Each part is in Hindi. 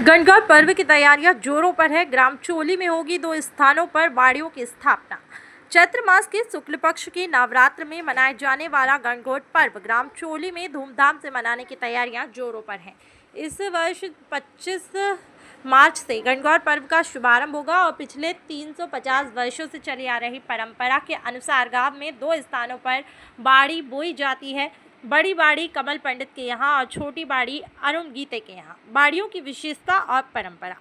गणगौर पर्व की तैयारियां जोरों पर है। ग्राम चोली में होगी 2 स्थानों पर बाड़ियों की स्थापना। चैत्र मास के शुक्ल पक्ष के नवरात्र में मनाए जाने वाला गणगौर पर्व ग्राम चोली में धूमधाम से मनाने की तैयारियां जोरों पर हैं। इस वर्ष 25 मार्च से गणगौर पर्व का शुभारंभ होगा और पिछले 350 वर्षों से चली आ रही परंपरा के अनुसार गांव में 2 स्थानों पर बाड़ी बोई जाती है। बड़ी बाड़ी कमल पंडित के यहाँ और छोटी बाड़ी अरुण गीते के यहाँ। बाड़ियों की विशेषता और परंपरा।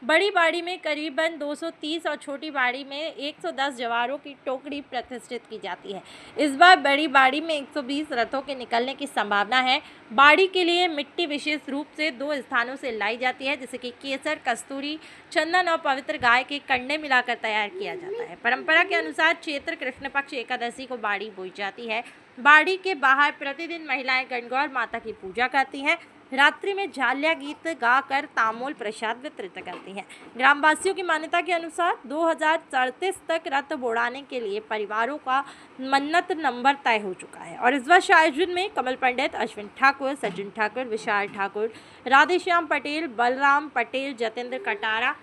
बड़ी बाड़ी में करीबन 230 और छोटी बाड़ी में 110 जवारों की टोकरी प्रतिष्ठित की जाती है। इस बार बड़ी बाड़ी में 120 रथों के निकलने की संभावना है। बाड़ी के लिए मिट्टी विशेष रूप से 2 स्थानों से लाई जाती है, जैसे कि केसर, कस्तूरी, चंदन और पवित्र गाय के कंडे मिलाकर तैयार किया जाता है। परंपरा के अनुसार चैत्र कृष्ण पक्ष एकादशी को बाड़ी बोई जाती है। बाड़ी के बाहर प्रतिदिन महिलाएं गणगौर माता की पूजा करती हैं। रात्रि में झालिया गीत गाकर तामूल प्रसाद वितरित करती हैं। ग्रामवासियों की मान्यता के अनुसार 2037 तक रथ बोड़ाने के लिए परिवारों का मन्नत नंबर तय हो चुका है और इस वर्ष आयोजन में कमल पंडित, अश्विन ठाकुर, सचिन ठाकुर, विशाल ठाकुर, राधेश्याम पटेल, बलराम पटेल, जतेंद्र कटारा,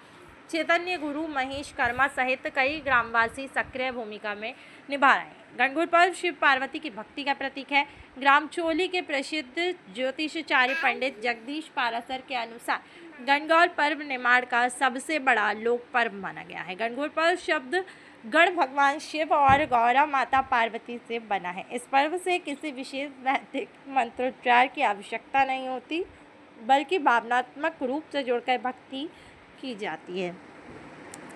चैतन्य गुरु, महेश कर्मा सहित कई ग्रामवासी सक्रिय भूमिका में निभा रहे हैं। गणगौर पर्व शिव पार्वती की भक्ति का प्रतीक है। ग्राम चोली के प्रसिद्ध ज्योतिषाचार्य पंडित जगदीश पारासर के अनुसार गणगौर पर्व निर्माण का सबसे बड़ा लोक पर्व माना गया है। गणगौर पर्व शब्द गण भगवान शिव और गौरा माता पार्वती से बना है। इस पर्व से किसी विशेष वैदिक मंत्रोच्चार की आवश्यकता नहीं होती, बल्कि भावनात्मक रूप से जोड़कर भक्ति की जाती है।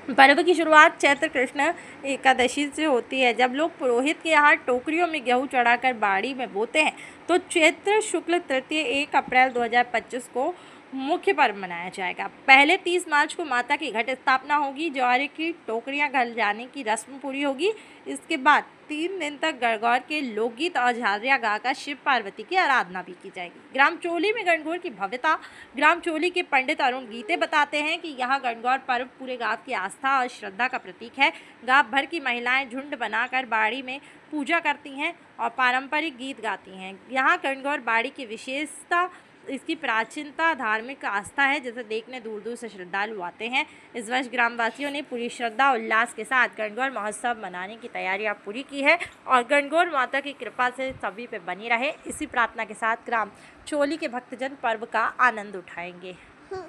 पर्व की शुरुआत चैत्र कृष्ण एकादशी से होती है, जब लोग पुरोहित के यहाँ टोकरियों में गेहूँ चढ़ाकर बाड़ी में बोते हैं। तो चैत्र शुक्ल तृतीय 1 अप्रैल 2025 को मुख्य पर्व मनाया जाएगा। पहले 30 मार्च को माता की घट स्थापना होगी। ज्वारे की टोकरियां घर जाने की रस्म पूरी होगी। इसके बाद 3 दिन तक गणगौर के लोकगीत और झारियां गाकर शिव पार्वती की आराधना भी की जाएगी। ग्राम चोली में गणगौर की भव्यता ग्राम चोली के पंडित अरुण गीते बताते हैं कि यहाँ गणगौर पर्व पूरे गांव की आस्था और श्रद्धा का प्रतीक है। गांव भर की महिलाएं झुंड बनाकर बाड़ी में पूजा करती हैं और पारंपरिक गीत गाती हैं। यहाँ गणगौर बाड़ी की विशेषता इसकी प्राचीनता, धार्मिक आस्था है, जिसे देखने दूर दूर से श्रद्धालु आते हैं। इस वर्ष ग्रामवासियों ने पूरी श्रद्धा उल्लास के साथ गणगौर महोत्सव मनाने की तैयारियां पूरी की है और गणगौर माता की कृपा से सभी पे बनी रहे, इसी प्रार्थना के साथ ग्राम चोली के भक्तजन पर्व का आनंद उठाएंगे।